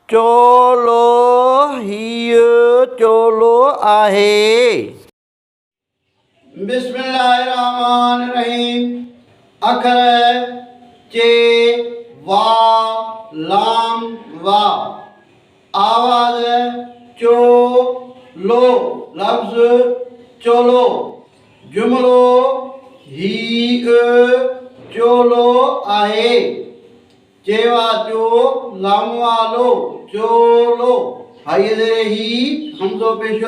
चोलो हीअ चोलो आहे। बिस्मिल्लाहिर्रहमानिर्रहीम। अखर चे वा लाम वा। आवाज़ चो लो। लफ्ज़ चोलो। जुमलो हीअ चोलो आहे। चेवा चो लामवा लो चोलो। हाय ज़ेरे ही हमज़ो पेश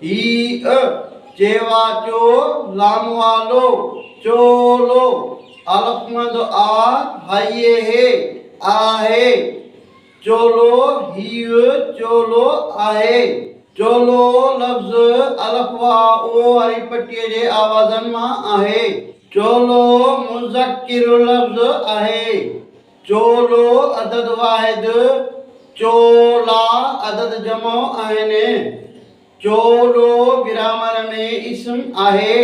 ही चेवा चो लामवा लो चोलो। अलफमंद आ हाय हे आहे। चोलो हीअ चोलो आहे। चोलो लफ्ज़ अलफवा ओ वारी पट्टीअ जे आवाज़नि मां आहे। चोलो मुज़क्किर लफ्ज़ आहे। चोलो अदद वाहिद। चोला अदद जमो आहिनि। चोलो ग्रामर में इस्म आहे।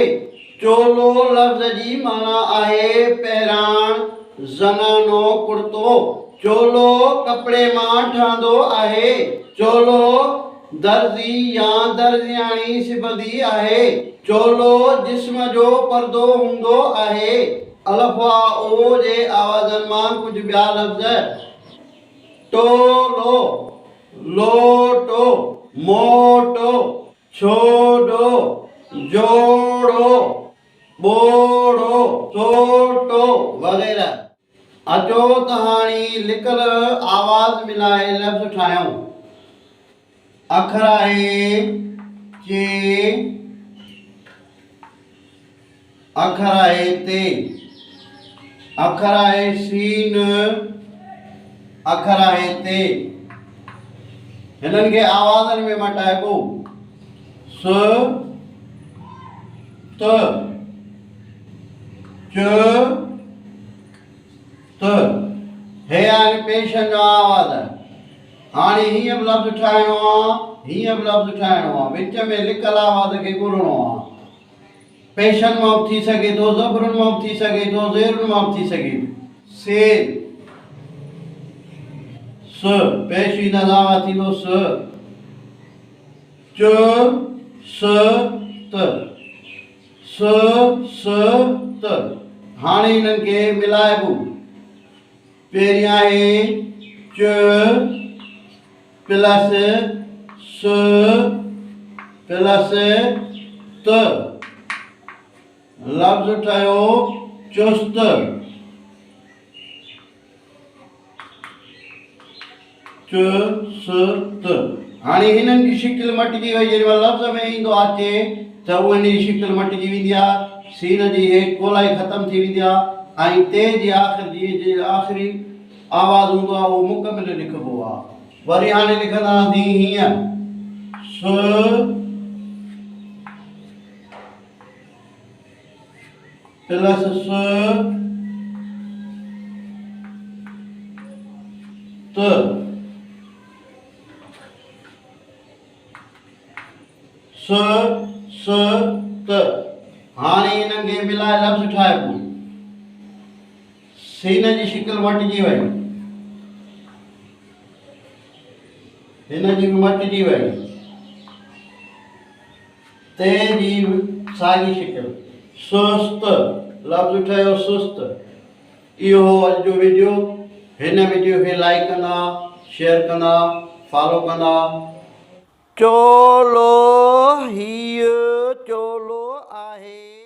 चोलो लफ्ज़ जी माना आहे पहिराण ज़नानो कुर्तो। चोलो कपिड़े मां ठहंदो आहे। चोलो दर्ज़ी या दर्ज़ियाणी सिबंदी आहे। चोलो जिस्म जो पर्दो हूंदो आहे। अलफा ओ जे आवाज़नि मां कुझु ॿिया लफ़्ज़ टोलो लोटो मोटो छोड़ो जोड़ो बोड़ो सोटो वग़ैरह। अचो त हाणे लिकल आवाज़ मिलाए लफ़्ज़ ठाहियूं। अखर आहे चे। अखर आहे ते। अखर आहे सीन। अखर आहे ते। हिननि खे आवाज़नि में मटाइबो। स त च त। हे आहिनि पेशनि जो आवाज़। हाणे हीअं बि लफ़्ज़ ठाहिणो आहे हीअं बि लफ़्ज़ ठाहिणो आहे। विच में लिकल आवाज़ खे ॻोल्हणो आहे। पेशनि मां बि थी सघे थो ज़बरुनि मां बि थी सघे थो ज़ेरुनि मां बि थी सघे थो। से स पेशी नज़ावा थींदो स। च स त स स त। हाणे हिननि खे मिलाइबो। पहिरीं आहे च प्लस स प्लस त। लफ्ज़ ठहियो चुस्त। चुस्त। हाणे हिननि जी शिकिल मटिजी वई। जेॾी महिल लफ़्ज़ में ईंदो अचे त उन जी शिकिल मटिजी वेंदी आहे। सीन जी हेठि गोलाई ख़तमु थी वेंदी आहे ऐं ते जी आख़िरी आवाज़ हूंदो आहे उहो मुकमिल लिखिबो आहे। वरी हाणे लिखंदासीं हीअं स प्लस स त। स स त। हाणे हिननि खे मिलाए लफ़्ज़ ठाहिबो। सीन जी शिकिल मटिजी वई। हिन जी बि मटिजी वई। ते जी साॻी शिकिल सुस्त। लफ़्ज़ ठहियो सुस्त। इहो अॼु जो वीडियो। हिन वीडियो खे लाइक कंदा शेयर कंदा फॉलो कंदा। चोलो हीअ चोलो आहे।